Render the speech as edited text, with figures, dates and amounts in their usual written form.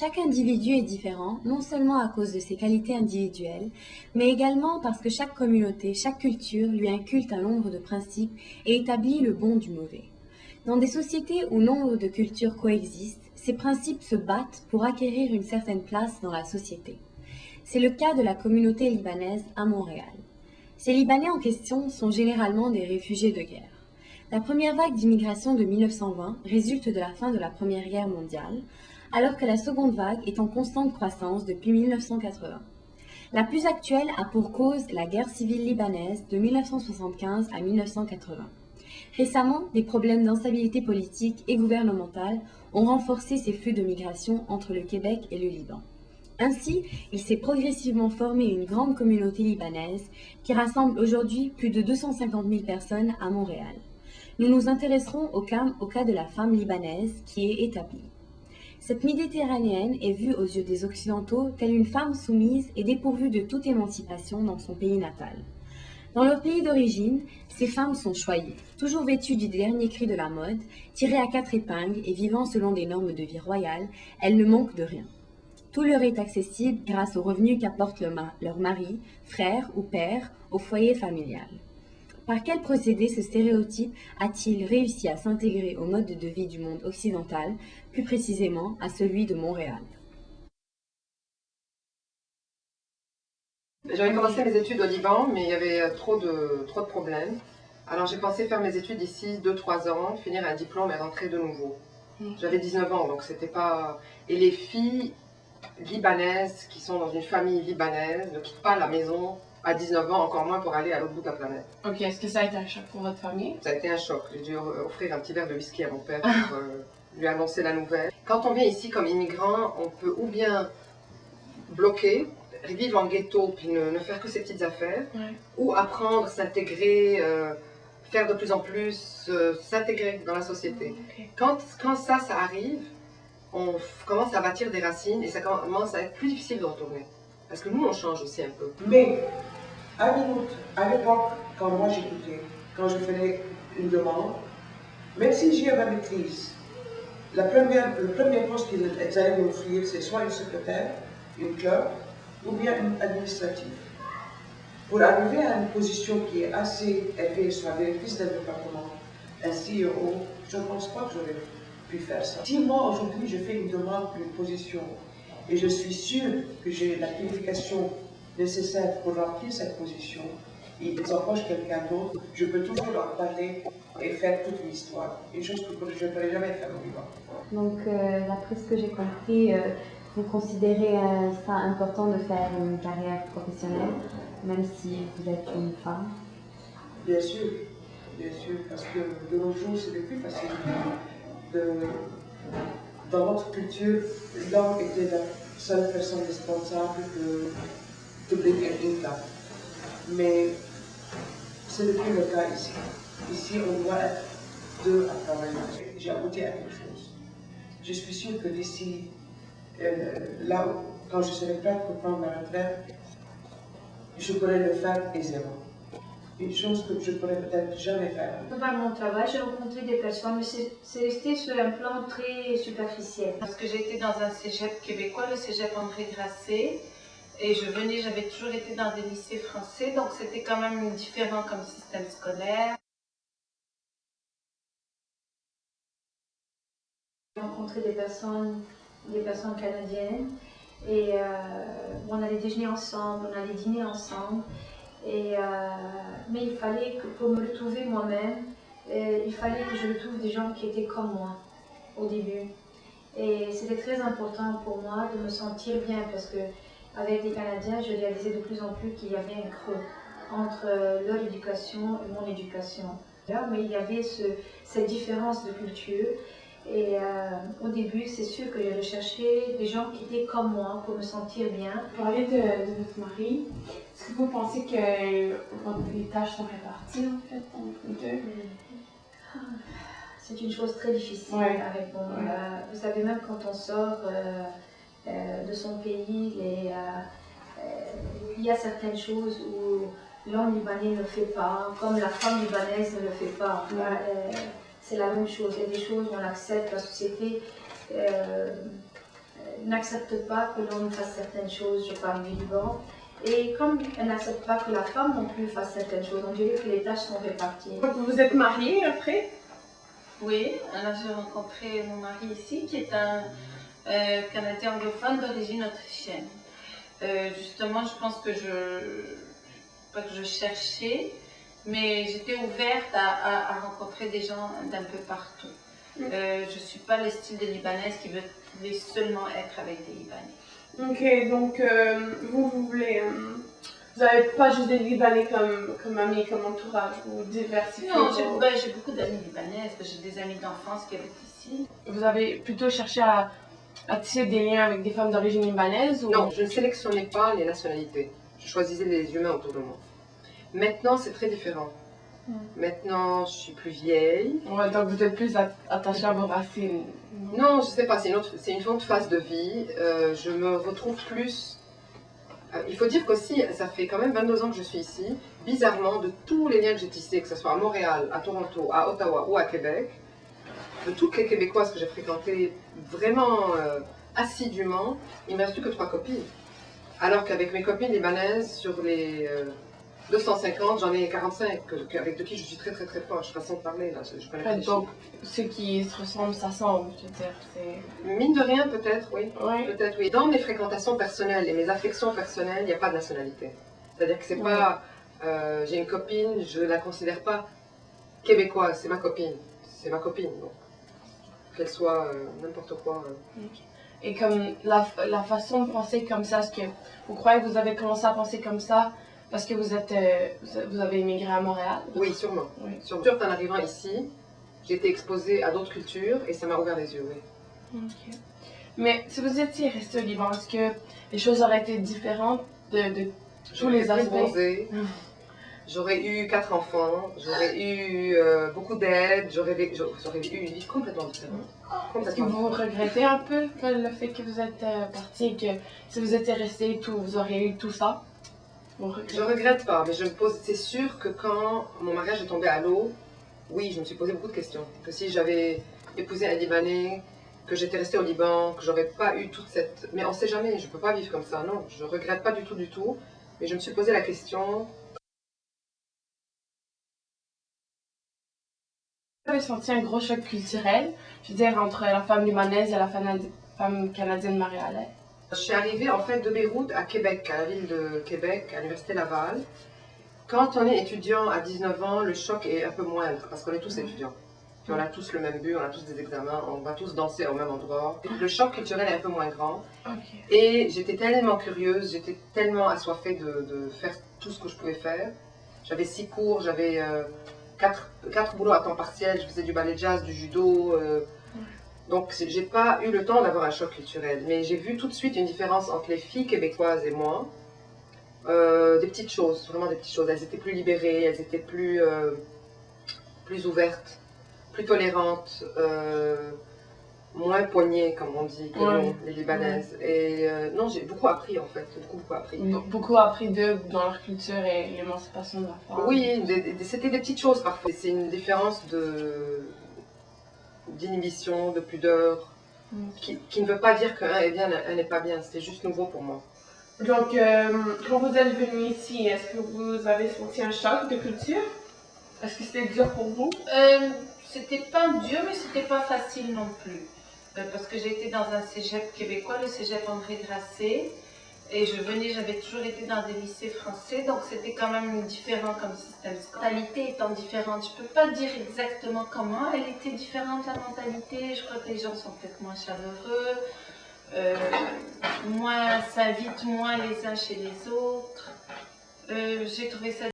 Chaque individu est différent, non seulement à cause de ses qualités individuelles, mais également parce que chaque communauté, chaque culture lui inculque un nombre de principes et établit le bon du mauvais. Dans des sociétés où nombre de cultures coexistent, ces principes se battent pour acquérir une certaine place dans la société. C'est le cas de la communauté libanaise à Montréal. Ces Libanais en question sont généralement des réfugiés de guerre. La première vague d'immigration de 1920 résulte de la fin de la Première Guerre mondiale, alors que la seconde vague est en constante croissance depuis 1980. La plus actuelle a pour cause la guerre civile libanaise de 1975 à 1980. Récemment, des problèmes d'instabilité politique et gouvernementale ont renforcé ces flux de migration entre le Québec et le Liban. Ainsi, il s'est progressivement formé une grande communauté libanaise qui rassemble aujourd'hui plus de 250 000 personnes à Montréal. Nous nous intéresserons au cas de la femme libanaise qui est établie. Cette Méditerranéenne est vue aux yeux des Occidentaux telle une femme soumise et dépourvue de toute émancipation dans son pays natal. Dans leur pays d'origine, ces femmes sont choyées, toujours vêtues du dernier cri de la mode, tirées à 4 épingles et vivant selon des normes de vie royales, elles ne manquent de rien. Tout leur est accessible grâce aux revenus qu'apporte leur mari, frère ou père au foyer familial. Par quel procédé ce stéréotype a-t-il réussi à s'intégrer au mode de vie du monde occidental, plus précisément à celui de Montréal? J'avais commencé mes études au Liban, mais il y avait trop de problèmes. Alors j'ai pensé faire mes études ici 2-3 ans, finir un diplôme et rentrer de nouveau. J'avais 19 ans, donc c'était pas... Et les filles libanaises qui sont dans une famille libanaise ne quittent pas la maison à 19 ans, encore moins pour aller à l'autre bout de la planète. Ok, est-ce que ça a été un choc pour votre famille? Ça a été un choc. J'ai dû offrir un petit verre de whisky à mon père pour lui annoncer la nouvelle. Quand on vient ici comme immigrant, on peut ou bien bloquer, vivre en ghetto puis ne faire que ses petites affaires, ou apprendre, s'intégrer, faire de plus en plus, s'intégrer dans la société. Quand ça arrive, on commence à bâtir des racines et ça commence à être plus difficile de retourner. Parce que nous, on change aussi un peu. Mais, à l'époque, quand moi j'écoutais, quand je faisais une demande, même si j'ai ma maîtrise, le premier poste qu'ils allaient m'offrir, c'est soit une secrétaire, une clerc, ou bien une administrative. Pour arriver à une position qui est assez élevée, soit directrice d'un département, un CEO, je ne pense pas que j'aurais pu faire ça. Si moi, aujourd'hui, je fais une demande pour une position et je suis sûre que j'ai la qualification nécessaire pour remplir cette position, et ils embauchent quelqu'un d'autre, je peux toujours leur parler et faire toute l'histoire. Une chose que je ne pourrais jamais faire au Liban. Donc, d'après ce que j'ai compris, vous considérez ça important de faire une carrière professionnelle, même si vous êtes une femme? Bien sûr, parce que de nos jours, c'est le plus facile. Dans notre culture, l'homme était la seule personne responsable de bring an income. Mais ce n'est plus le cas ici. Ici, on doit être deux à travailler. J'ai abouti à quelque chose. Je suis sûre que d'ici, là, quand je serai prête pour prendre ma retraite, je pourrai le faire aisément. Une chose que je ne pourrais peut-être jamais faire. Par mon travail, j'ai rencontré des personnes, mais c'est resté sur un plan très superficiel. Parce que j'ai été dans un cégep québécois, le cégep André Grasset, et j'avais toujours été dans des lycées français, donc c'était quand même différent comme système scolaire. J'ai rencontré des personnes canadiennes, et on allait déjeuner ensemble, on allait dîner ensemble. Mais il fallait que pour me retrouver moi-même, il fallait que je retrouve des gens qui étaient comme moi au début. Et c'était très important pour moi de me sentir bien parce que avec les Canadiens, je réalisais de plus en plus qu'il y avait un creux entre leur éducation et mon éducation. Mais il y avait cette différence de culture. Et au début, c'est sûr que j'ai recherché des gens qui étaient comme moi pour me sentir bien. Vous parlez de votre mari. Est-ce que vous pensez que les tâches sont réparties en fait entre les deux? C'est une chose très difficile à répondre. Vous savez, même quand on sort de son pays, il y a certaines choses où l'homme libanais ne fait pas, comme la femme libanaise ne le fait pas. C'est la même chose. Il y a des choses où on accepte, la société n'acceptent pas que l'homme fasse certaines choses, je parle du Liban. Et comme elles n'acceptent pas que la femme non plus fasse certaines choses, on dirait que les tâches sont réparties. Vous vous êtes mariée après? Oui, alors j'ai rencontré mon mari ici, qui est un Canadien anglophone d'origine autrichienne. Justement, je pense que pas que je cherchais, mais j'étais ouverte à rencontrer des gens d'un peu partout. Je ne suis pas le style de Libanaise qui veut seulement être avec des Libanais. Ok, donc vous voulez... vous n'avez pas juste des Libanais comme amis, comme entourage, vous diversifiez. Non, j'ai beaucoup d'amis libanaises, j'ai des amis d'enfance qui habitent ici. Vous avez plutôt cherché à tisser des liens avec des femmes d'origine libanaise ou... Non, je ne sélectionnais pas les nationalités. Je choisissais les humains autour de moi. Maintenant, c'est très différent. Maintenant, je suis plus vieille. Ouais, donc vous êtes plus attachée à vos racines. Non, je sais pas, c'est une autre phase de vie. Je me retrouve plus... il faut dire qu'aussi, ça fait quand même 22 ans que je suis ici. Bizarrement, de tous les liens que j'ai tissés, que ce soit à Montréal, à Toronto, à Ottawa ou à Québec, de toutes les Québécoises que j'ai fréquentées vraiment assidûment, il ne me reste plus que 3 copines. Alors qu'avec mes copines libanaises, sur les 250, j'en ai 45, avec de qui je suis très très très proche, façon de parler, là, je connais pas les Donc, chiffres. ceux qui se ressemblent, s'assemblent, je veux dire, c'est... Mine de rien, peut-être, oui. Ouais. Peut-être, oui. Dans mes fréquentations personnelles et mes affections personnelles, il n'y a pas de nationalité. C'est-à-dire que c'est pas... j'ai une copine, je ne la considère pas québécoise, c'est ma copine. C'est ma copine, donc. Qu'elle soit n'importe quoi. Et comme la façon de penser comme ça, est-ce que vous croyez que vous avez commencé à penser comme ça parce que vous avez immigré à Montréal? Oui, sûrement. Oui. Sûrement. En arrivant ici, j'ai été exposée à d'autres cultures et ça m'a ouvert les yeux, oui. Ok. Mais si vous étiez resté au Liban, est-ce que les choses auraient été différentes de tous les aspects? Bronzée. J'aurais eu 4 enfants, j'aurais eu beaucoup d'aide, j'aurais eu une vie complètement différente. Est-ce que vous regrettez un peu le fait que vous êtes parti et que si vous étiez resté, vous auriez eu tout ça? Je regrette pas, mais je me pose. C'est sûr que quand mon mariage est tombé à l'eau, oui, je me suis posé beaucoup de questions. Que si j'avais épousé un Libanais, que j'étais restée au Liban, que j'aurais pas eu toute cette. Mais on sait jamais, je peux pas vivre comme ça, non. Je regrette pas du tout. Mais je me suis posé la question. Vous avez senti un gros choc culturel, je veux dire, entre la femme libanaise et la femme canadienne mariale? Je suis arrivée en fait de Beyrouth à Québec, à la ville de Québec, à l'université Laval. Quand on est étudiant à 19 ans, le choc est un peu moindre parce qu'on est tous étudiants. Puis on a tous le même but, on a tous des examens, on va tous danser au même endroit. Le choc culturel est un peu moins grand. Okay. Et j'étais tellement curieuse, j'étais tellement assoiffée de faire tout ce que je pouvais faire. J'avais 6 cours, j'avais 4 boulots à temps partiel, je faisais du ballet jazz, du judo. Donc j'ai pas eu le temps d'avoir un choc culturel. Mais j'ai vu tout de suite une différence entre les filles québécoises et moi. Des petites choses, vraiment des petites choses. Elles étaient plus libérées, elles étaient plus ouvertes, plus tolérantes, moins poignées, comme on dit, que nous, les Libanaises. Et non, j'ai beaucoup appris en fait, beaucoup appris. Beaucoup appris d'eux dans leur culture et l'émancipation de la femme. Oui, c'était des petites choses parfois. C'est une différence d'inhibition, de pudeur, qui ne veut pas dire qu'un est bien, un n'est pas bien. C'était juste nouveau pour moi. Donc, quand vous êtes venu ici, est-ce que vous avez senti un choc de culture? Est-ce que c'était dur pour vous? C'était pas dur, mais c'était pas facile non plus. Parce que j'ai été dans un cégep québécois, le cégep André Grasset, et j'avais toujours été dans des lycées français, donc c'était quand même différent comme système scolaire. La mentalité étant différente, je peux pas dire exactement comment elle était différente, la mentalité. Je crois que les gens sont peut-être moins chaleureux. S'invitent moins les uns chez les autres. J'ai trouvé ça